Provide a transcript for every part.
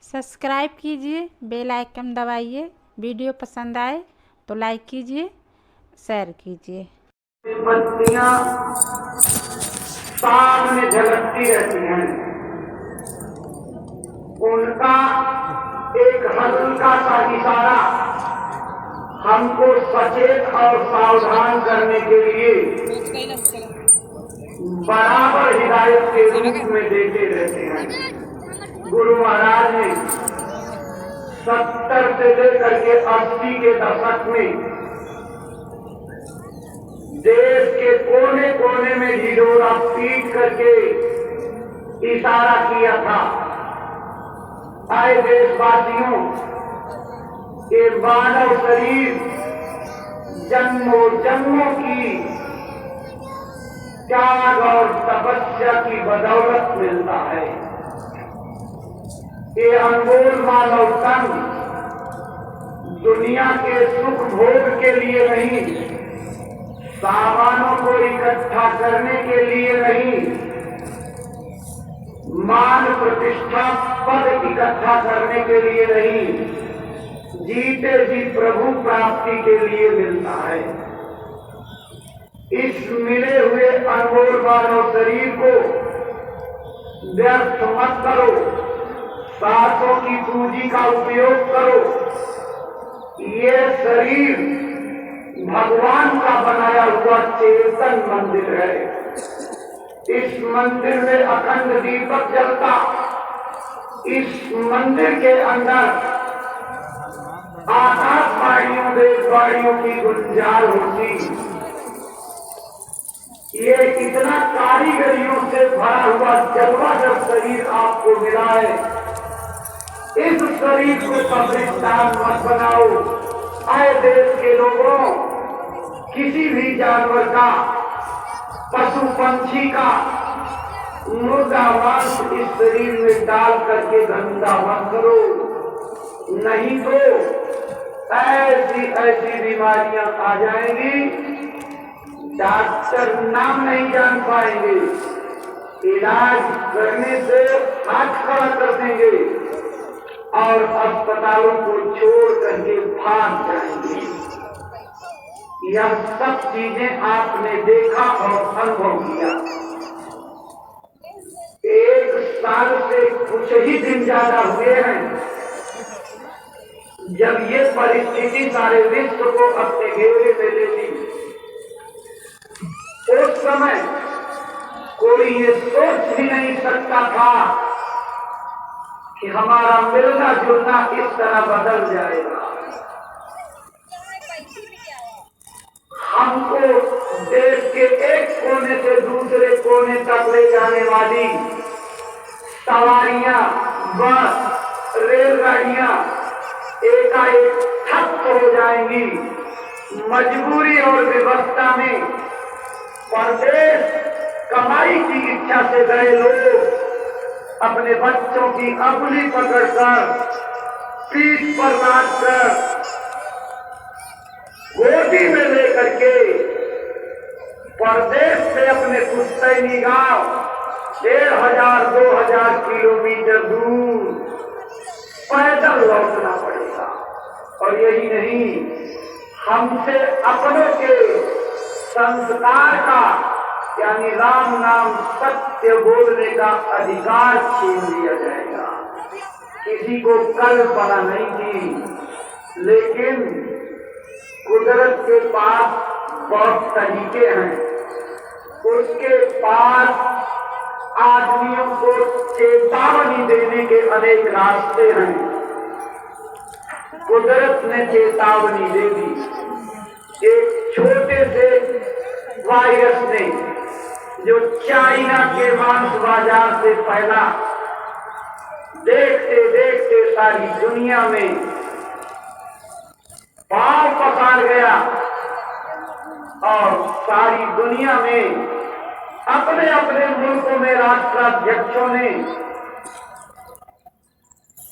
Subscribe कीजिए, bell icon दबाइए। Video पसंद आए तो लाइक कीजिए, शेयर कीजिए। बत्तियां सामने झलकती रहती हैं, उनका एक हल्का सा इशारा हमको सचेत और सावधान करने के लिए बराबर हिदायत के रूप में देते रहते हैं। गुरु महाराज ने 70 से लेकर के 80 के दशक में देश के कोने कोने में ढिढोरा पीट करके इशारा किया था, आए देशवासियों, ये मानव शरीर जन्मों जन्मों की त्याग और तपस्या की बदौलत मिलता है। ये अनमोल मानव तन दुनिया के सुख भोग के लिए नहीं, सामानों को इकट्ठा करने के लिए नहीं, मान प्रतिष्ठा पद इकट्ठा करने के लिए नहीं, जीते जी प्रभु प्राप्ति के लिए मिलता है। इस मिले हुए अनमोल मानव शरीर को व्यर्थ मत करो, सांसों की पूंजी का उपयोग करो। ये शरीर भगवान का बनाया हुआ चेतन मंदिर है। इस मंदिर में अखंड दीपक जलता, इस मंदिर के अंदर आकाशवाणियों देशवाणियों की गुंजार होती। ये इतना कारीगरियों से भरा हुआ जलवा जब शरीर आपको मिला है, इस शरीर को कब्रिस्तान मत बनाओ। आए देश के लोगों, किसी भी जानवर का, पशु पंछी का मुर्दा मांस इस शरीर में डाल करके धंधा मत करो, नहीं तो ऐसी ऐसी बीमारियां आ जाएंगी, डॉक्टर नाम नहीं जान पाएंगे, इलाज करने से हाथ खड़ा कर देंगे और अस्पतालों को छोड़ करके भाग जाएंगे। यह सब चीजें आपने देखा और अनुभव किया। एक साल से कुछ ही दिन ज्यादा हुए हैं जब ये परिस्थिति सारे विश्व को अपने घेरे में ले ली। उस समय कोई ये सोच भी नहीं सकता था कि हमारा मिलना जुलना इस तरह बदल जाएगा। हमको देश के एक कोने से दूसरे कोने तक ले जाने वाली सवारियां, बस, रेलगाड़ियां एकाएक ठप हो जाएंगी। मजबूरी और व्यवस्था में परदेश कमाई की इच्छा से गए लोग अपने बच्चों की अंगुली पकड़कर, पीठ पर लादकर, गोदी में लेकर के परदेश से अपने पुश्तैनी गांव 1500-2000 किलोमीटर दूर पैदल लौटना पड़ेगा। और यही नहीं, हमसे अपनों के संस्कार का यानी राम नाम सत्य बोलने का अधिकार छीन लिया जाएगा। किसी को कल्पना नहीं थी, लेकिन कुदरत के पास बहुत तरीके हैं। उसके पास आदमियों को चेतावनी देने के अनेक रास्ते हैं। कुदरत ने चेतावनी दे दी। एक छोटे से वायरस ने जो चाइना के मांस बाजार से फैला, देखते देखते सारी दुनिया में पांव पसार गया और सारी दुनिया में अपने अपने मुल्कों में राष्ट्राध्यक्षों ने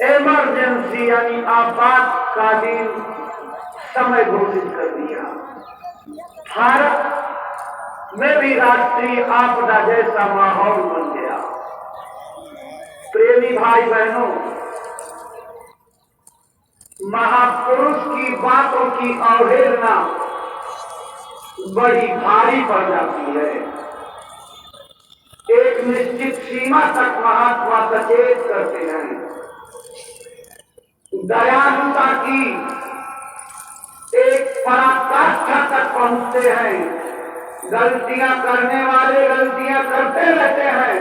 इमरजेंसी यानी आपातकालीन समय घोषित कर दिया। भारत में भी राष्ट्रीय आपदा जैसा माहौल बन गया। प्रेमी भाई बहनों, महापुरुष की बातों की अवहेलना बड़ी भारी पड़ जाती है। एक निश्चित सीमा तक महात्मा सचेत करते हैं, दयालुता की एक पराकाष्ठा तक पहुंचते हैं। गलतियां करने वाले गलतियां करते रहते हैं,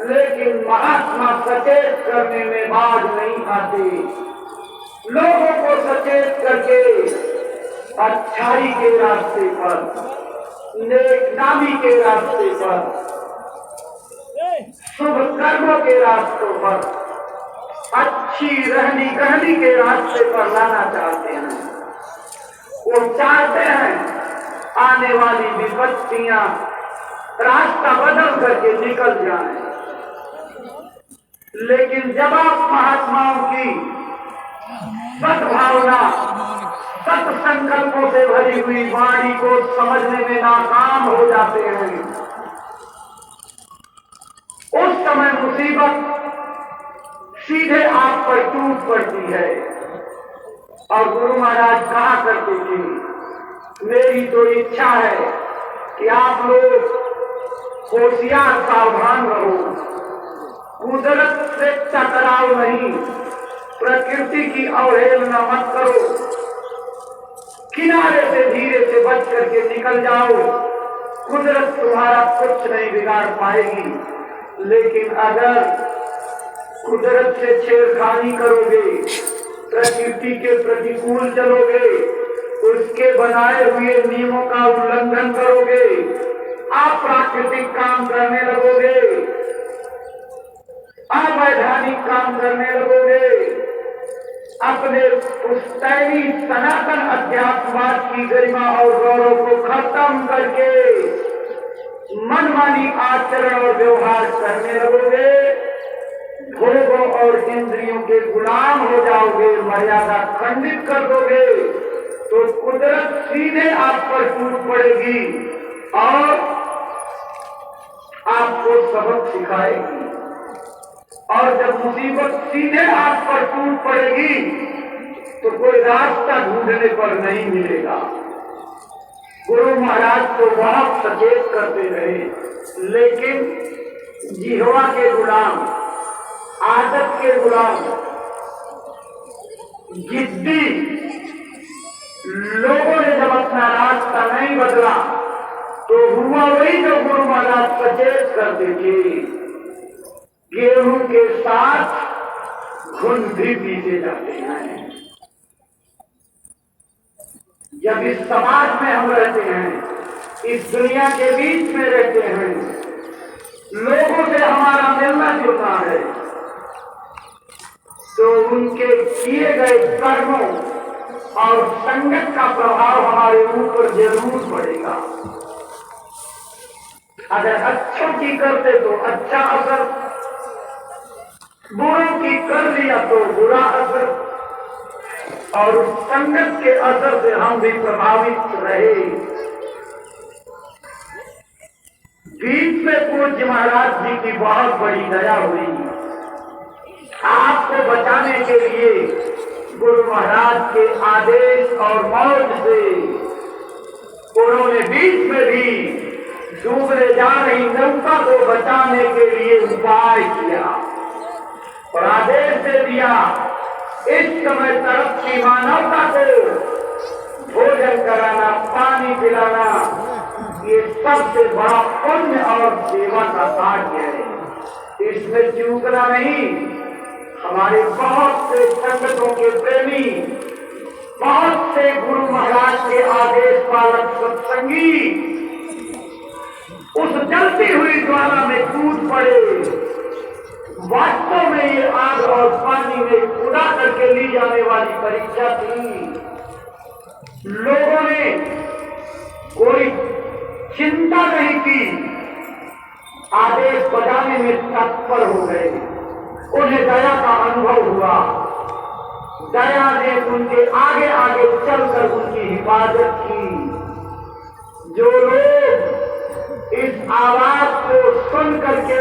लेकिन महात्मा सचेत करने में बाज नहीं आते। लोगों को सचेत करके अच्छाई के रास्ते पर, नेकनामी के रास्ते पर, शुभ कर्मों के रास्तों पर, अच्छी रहनी कहनी के रास्ते पर लाना चाहते हैं। वो चाहते हैं आने वाली विपत्तियां रास्ता बदल करके निकल जाएं। लेकिन जब आप महात्माओं की सद्भावना, सत्संकल्पों से भरी हुई वाणी को समझने में नाकाम हो जाते हैं, उस समय मुसीबत सीधे आप पर टूट पड़ती है। और गुरु महाराज कहा करते थे, मेरी तो इच्छा है कि आप लोग होशियार सावधान रहो, कुदरत से टकराओ नहीं, प्रकृति की अवहेलना मत करो, किनारे से धीरे से बच करके निकल जाओ। कुदरत तुम्हारा कुछ नहीं बिगाड़ पाएगी। लेकिन अगर कुदरत से छेड़खानी करोगे, प्रकृति के प्रतिकूल चलोगे, उसके बनाए हुए नियमों का उल्लंघन करोगे, अप्राकृतिक काम करने लगोगे, अवैधानिक काम करने लगोगे, अपने पुश्तैनी सनातन अध्यात्मवाद की गरिमा और गौरव को खत्म करके मनमानी आचरण और व्यवहार करने लगोगे, भोगों और इंद्रियों के गुलाम हो जाओगे, मर्यादा खंडित कर दोगे, तो कुदरत सीधे आप पर टूट पड़ेगी और आपको सबक सिखाएगी। और जब मुसीबत सीधे आप पर टूट पड़ेगी तो कोई रास्ता ढूंढने पर नहीं मिलेगा। गुरु महाराज तो बहुत सचेत करते रहे, लेकिन जिह्वा के गुलाम, आदत के गुलाम, जिद्दी लोगों ने जब अपना रास्ता नहीं बदला तो हुआ वही जो गुरु महाराज सचेत करते थे, गेहूं के साथ घुन भी पीते जाते हैं। जब इस समाज में हम रहते हैं, इस दुनिया के बीच में रहते हैं, लोगों से हमारा मिलना जुलना है, तो उनके किए गए कर्मों और संगत का प्रभाव हमारे ऊपर जरूर पड़ेगा। अगर अच्छों की करते तो अच्छा असर, बुरों की कर लिया तो बुरा असर, और उस संगत के असर से हम भी प्रभावित रहे। बीच में पूज्य महाराज जी की बहुत बड़ी दया हुई। आपको बचाने के लिए गुरु महाराज के आदेश और मौज से उन्होंने बीच में भी डूबने जा रही नौका को बचाने के लिए उपाय किया और आदेश दे दिया, इस समय तड़पती मानवता को भोजन कराना, पानी पिलाना, ये सबसे बड़ा पुण्य और सेवा का कार्य है। इसमें चूकना नहीं। हमारे बहुत से संगतों के प्रेमी, बहुत से गुरु महाराज के आदेश पालक सत्संगी उस जलती हुई ज्वाला में कूद पड़े। वास्तव में ये आग और पानी में कूदा करके ली जाने वाली परीक्षा थी। लोगों ने कोई चिंता नहीं की, आदेश बजाने में तत्पर हो गए। उन्हें दया का अनुभव हुआ, दया ने उनके आगे आगे चलकर उनकी हिफाजत की। जो लोग इस आवाज को सुन करके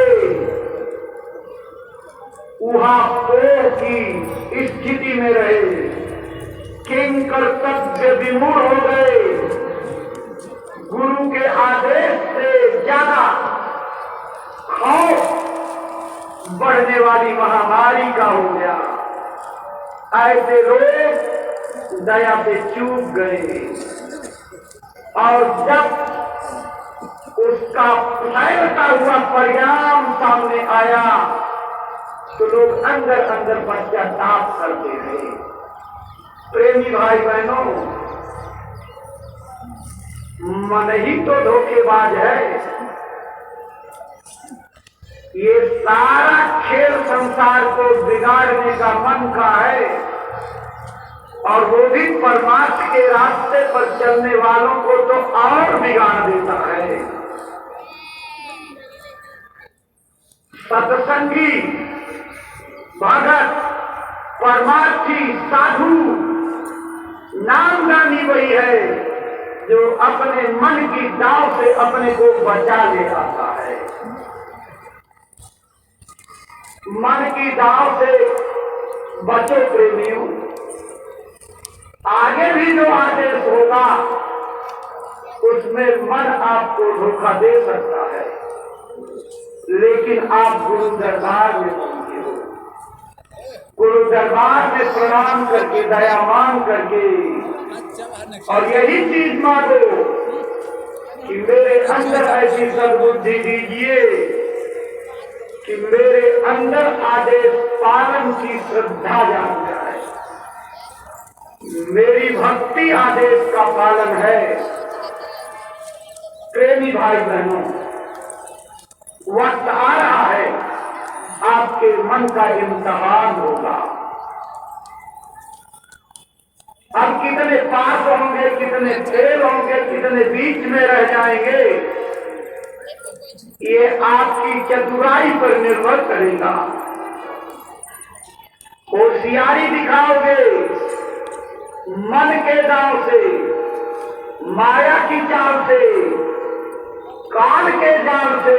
उहापोह की स्थिति में रहे, किंग कर्तव्य विमूढ़ हो गए, गुरु के आदेश से ज्यादा खौफ बढ़ने वाली महामारी का हो गया। ऐसे लोग दया से चूक गए और जब उसका फैलता हुआ परिणाम सामने आया तो लोग अंदर अंदर पश्चाताप करते रहे। प्रेमी भाई बहनों, मन ही तो धोखेबाज है। ये सारा खेल संसार को बिगाड़ने का मन का है और वो भी परमात्मा के रास्ते पर चलने वालों को तो और बिगाड़ देता है। सत्संगी, भगत, परमार्थी, साधु नामदानी वही है जो अपने मन की दाव से अपने को बचा ले आता है। मन की दाव से बचो प्रेमियों। आगे भी जो आदेश होगा उसमें मन आपको धोखा दे सकता है, लेकिन आप गुरु दरबार में पहुंचे हो। गुरु दरबार में प्रणाम करके, दया मांग करके और यही चीज मांगो कि मेरे अंदर ऐसी सद्बुद्धि दीजिए कि मेरे अंदर आदेश पालन की श्रद्धा जाग जाए। मेरी भक्ति आदेश का पालन है। प्रेमी भाई बहनों, वक्त आ रहा है, आपके मन का इम्तिहान होगा। अब कितने पास होंगे, कितने फेल होंगे, कितने बीच में रह जाएंगे, ये आपकी चतुराई पर निर्भर करेगा। होशियारी दिखाओगे मन के दांव से, माया की चाल से, काल के जाल से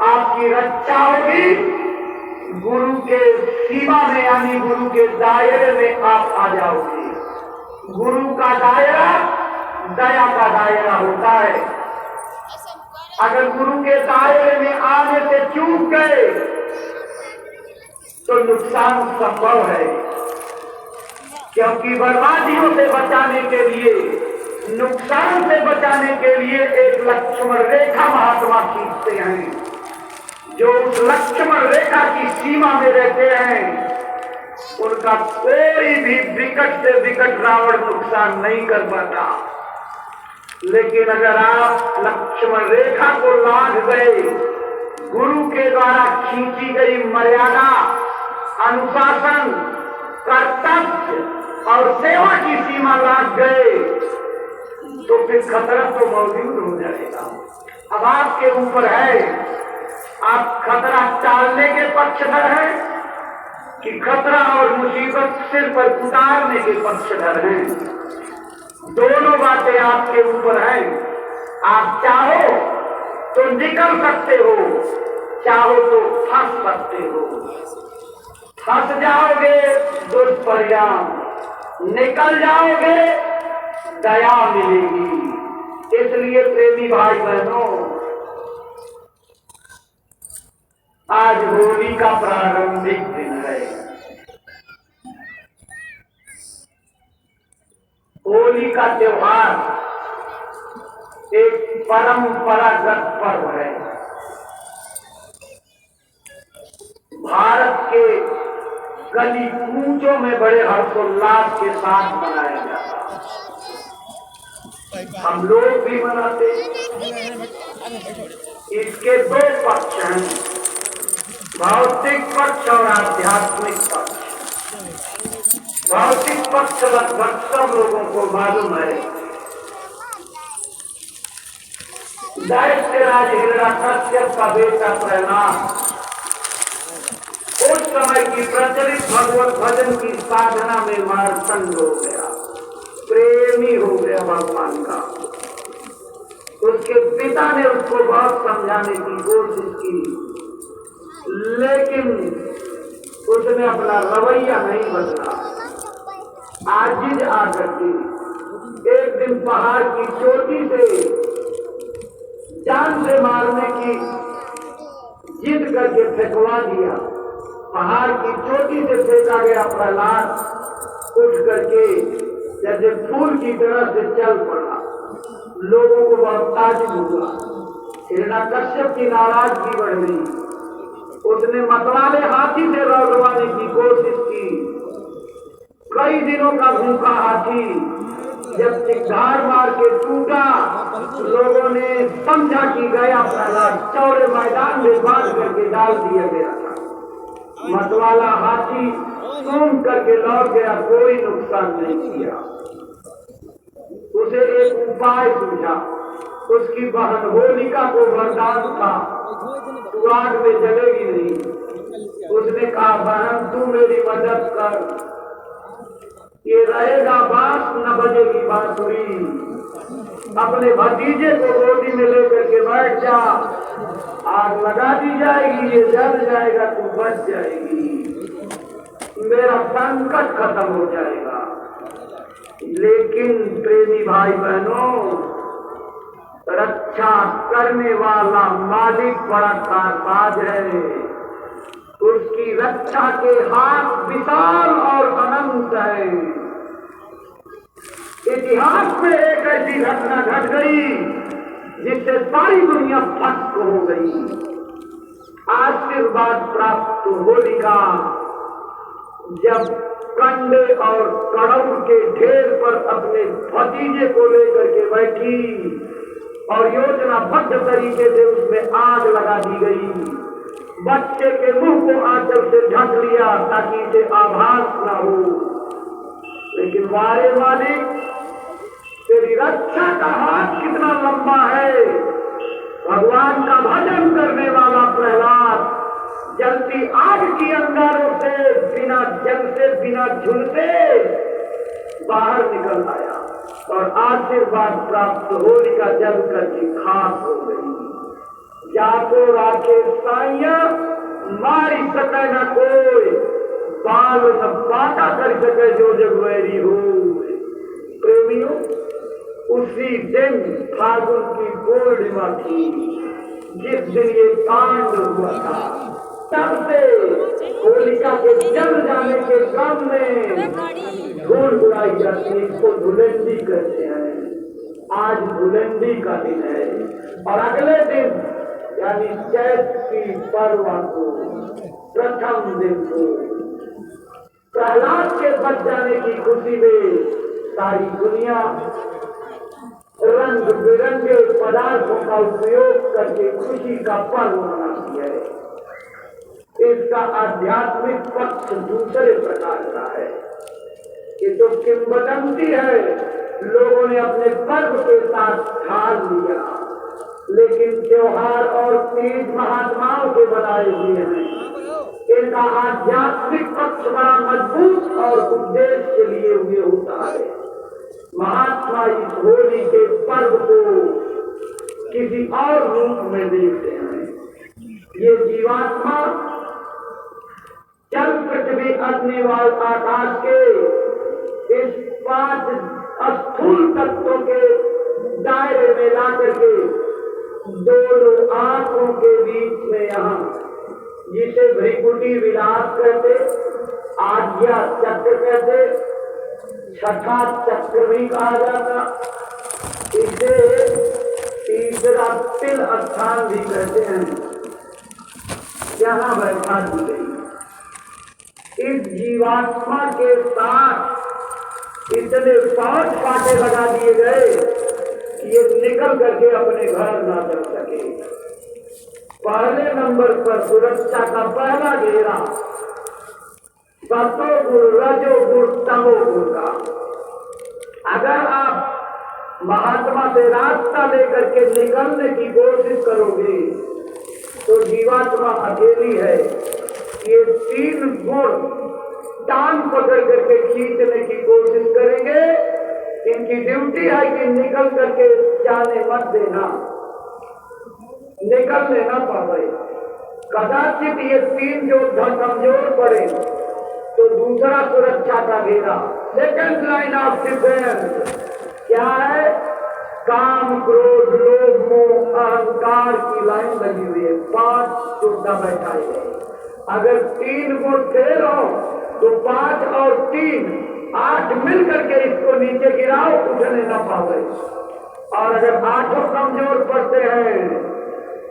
आपकी रक्षा होगी। गुरु के सीमा में यानी गुरु के दायरे में आप आ जाओगे। गुरु का दायरा दया का दायरा होता है। अगर गुरु के दायरे में आने से चूक गए तो नुकसान संभव है, क्योंकि बर्बादियों से बचाने के लिए, नुकसान से बचाने के लिए एक लक्ष्मण रेखा महात्मा खींचते हैं। जो उस लक्ष्मण रेखा की सीमा में रहते हैं उनका कोई भी विकट से विकट रावण नुकसान नहीं कर पाता। लेकिन अगर आप लक्ष्मण रेखा को लांघ गए, गुरु के द्वारा खींची गई मर्यादा, अनुशासन, कर्तव्य और सेवा की सीमा लांघ गए तो फिर खतरा तो मौजूद हो जाएगा। अब आपके ऊपर है, आप खतरा टालने के पक्षधर हैं कि खतरा और मुसीबत सिर पर उतारने के पक्षधर हैं। दोनों बातें आपके ऊपर हैं। आप चाहो तो निकल सकते हो, चाहो तो फंस सकते हो। फंस जाओगे दुष्परिणाम, निकल जाओगे दया मिलेगी। इसलिए प्रेमी भाई बहनों, आज होली का प्रारंभिक दिन है। होली का त्योहार एक परंपरागत पर्व है। भारत के गली कूचों में बड़े हर्षोल्लास के साथ मनाया जाता है। हम लोग भी मनाते हैं। इसके दो पक्ष हैं, भौतिक पक्ष और आध्यात्मिक पक्ष। भौतिक पक्ष लगभग सब लोगों को मालूम है। दैत्यराज हिरण्याकश्यप का बेटा प्रहलाद उस समय की प्रचलित भगवत भजन की साधना में मार्तंड हो गया, प्रेमी हो गया भगवान का। उसके पिता ने उसको बहुत समझाने की कोशिश की, लेकिन उसने अपना रवैया नहीं बदला। आजिज आकर के एक दिन पहाड़ की चोटी से जान से मारने की जिद करके फेंकवा दिया। पहाड़ की चोटी से फेंका गया प्रहलाद उठ करके जैसे फूल की तरह से चल पड़ा। लोगों को बहुत ताजुब हुआ। हिरण्याकश्यप की नाराजगी बढ़ गई। उसने मतवाले हाथी से लौटवाने की कोशिश की। कई दिनों का भूखा हाथी जब चिक्कार मार के टूटा, लोगों ने समझा कि गया प्रहलाद चौड़े मैदान में बांध करके डाल दिया गया था। मतवाला हाथी घूम करके लौट गया, कोई नुकसान नहीं किया। उसे एक उपाय सूझा। उसकी बहन होलिका को वरदान था तू आग में जलेगी नहीं। उसने कहा बहन तू मेरी मदद कर, ये रहेगा बांस न बजेगी बांसुरी। अपने भतीजे को गोदी में लेकर के बैठ जा, आग लगा दी जाएगी, ये जल जाएगा, तू बच जाएगी, मेरा संकट खत्म हो जाएगा। लेकिन प्रेमी भाई बहनों, रक्षा करने वाला मालिक बड़ा कारबाज है। उसकी रक्षा के हाथ विशाल और अनंत है। इतिहास में एक ऐसी घटना घट गई जिससे सारी दुनिया फट हो गई। आशीर्वाद प्राप्त होलिका जब कंडे और कड़ौड़ के ढेर पर अपने भतीजे को लेकर के बैठी और योजनाबद्ध तरीके से उसमें आग लगा दी गई। बच्चे के मुंह को आंचल से ढक लिया ताकि इसे आभास न हो। लेकिन वारे मालिक, तेरी रक्षा का हाथ कितना लंबा है। भगवान का भजन करने वाला प्रहलाद जलती आग की अंगारों से बिना जल से बिना झुलसे बाहर निकल आया और आशीर्वाद प्राप्त होलिका जल करके खाक हो गई। जाको राखे साइया मारी सके न कोई, बाल न बाटा कर सके जो जग वैरी हो। प्रेमियों, उसी दिन फागुन की पूर्णिमा थी जिस दिन ये कांड हुआ था। तब से होलिका के जल जाने के क्रम में धूल उड़ाई जाती है। इसको धुलंडी कहते हैं। आज धुलंडी का दिन है और अगले दिन यानी चैत की पर्वा को प्रथम दिन को प्रहलाद के बच जाने की खुशी में सारी दुनिया रंग बिरंगे पदार्थों का उपयोग करके खुशी का पर्व मनाती है। इसका आध्यात्मिक पक्ष दूसरे प्रकार का है। ये तो किंवदंती है, लोगों ने अपने पर्व के साथ ठान लिया, लेकिन त्योहार और तीज महात्माओं के बनाए हुए हैं। इनका आध्यात्मिक पक्ष बड़ा मजबूत और उद्देश्य लिए हुए होता है। महात्मा इस होली के पर्व को किसी और रूप में देखते हैं। ये जीवात्मा जल पृथ्वी अग्नि वायु आकाश के इस 5 स्थूल तत्वों के दायरे में ला करके दोनों आंखों के बीच में यहाँ जिसे भ्रिकुटी विलास कहते, आज्ञा चक्र कहते, छठा चक्र भी कहा जाता, इसे तीसरा तिल स्थान भी कहते हैं, यहाँ बैठा दी गई। इस जीवात्मा के साथ इतने 5 कांटे लगा दिए गए कि ये निकल करके अपने घर ना जा सके। पहले नंबर पर सुरक्षा का पहला घेरा सतोगुण रजोगुण तमोगुण का। अगर आप महात्मा से रास्ता लेकर के निकलने की कोशिश करोगे तो जीवात्मा अकेली है। ये 3 गुण टांग पकड़ करके खींचने की कोशिश करेंगे। इनकी ड्यूटी है कि निकल करके जाने मत देना, निकलने न पावे। कदाचित ये 3 योद्धा कमजोर पड़े तो दूसरा दूसरा सुरक्षा का घेरा, सेकंड लाइन ऑफ डिफेंस क्या है? काम, क्रोध, लोभ, मोह, अहंकार की लाइन लगी हुई है। 5 टोटा बैठाए गए। अगर 3 को फेल हो तो 5 और 3 8 मिल करके इसको नीचे गिराओ, उठने न पावे। और अगर 8 कमजोर पड़ते हैं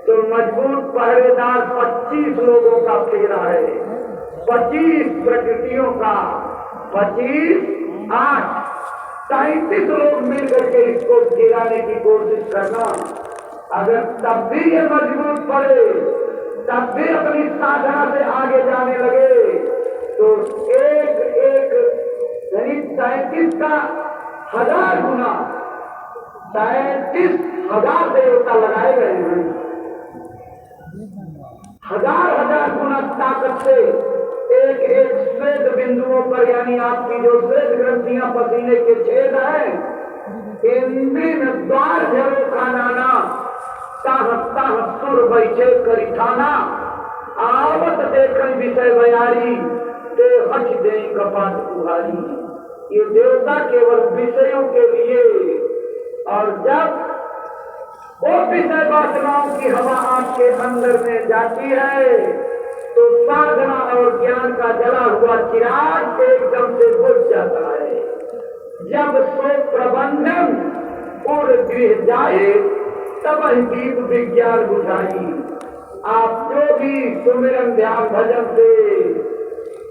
तो मजबूत पहरेदार 25 लोगों का फेरा है, 25 प्रकृतियों का, 25 8 37 लोग मिल करके इसको गिराने की कोशिश करना। अगर तब भी ये मजबूत पड़े, तब भी अपनी साधना से आगे जाने लगे, तो एक एक यानी 37 का 1000 गुना, 37,000 देवता लगाए गए हैं। 1000 गुना ताकत से एक एक श्वेत बिंदुओं पर, यानी आपकी जो श्वेत ग्रंथियां पसीने के छेद हैं, इंद्रिन द्वार झरो का नाना, ताह ताह सुर बैठे करिठाना, आवत देखन विषय बयारी, ते हट दे कपाट कुहारी। ये देवता केवल विषयों के लिए, और जब वो विषय वासनाओं की हवा आपके अंदर में जाती है तो साधना और ज्ञान का जला हुआ चिराग एकदम से बुझ जाता है। जब सो प्रबंधन और गृह जाए तब दीप विज्ञान बुझाई। आप जो भी सुमिरन ध्यान भजन से,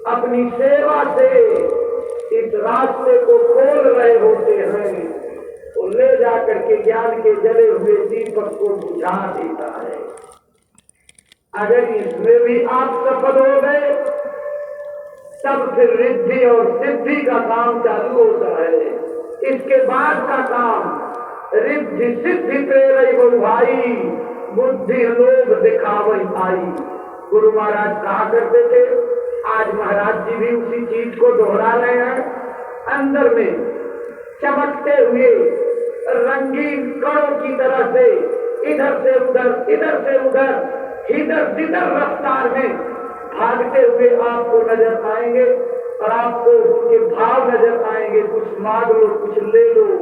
अपनी सेवा से इस रास्ते को खोल रहे होते हैं, तो ले जाकर के ज्ञान के जले हुए दीपक को बुझा देता है। अगर इसमें भी आप सफल हो गए तब फिर रिद्धि और सिद्धि का काम चालू होता है। इसके बाद का काम रिद्धि सिद्धि प्रेरई बहु भाई, बुद्धि लोभ दिखावई आई। गुरु महाराज कहा करते थे, आज महाराज जी भी उसी चीज को दोहरा रहे हैं। अंदर में चमकते हुए रंगीन कणों की तरह से इधर से उधर इधर जिधर रफ्तार में भागते हुए आपको नजर आएंगे, और आपको उनके भाव नजर आएंगे। कुछ मांग लो, कुछ ले लो।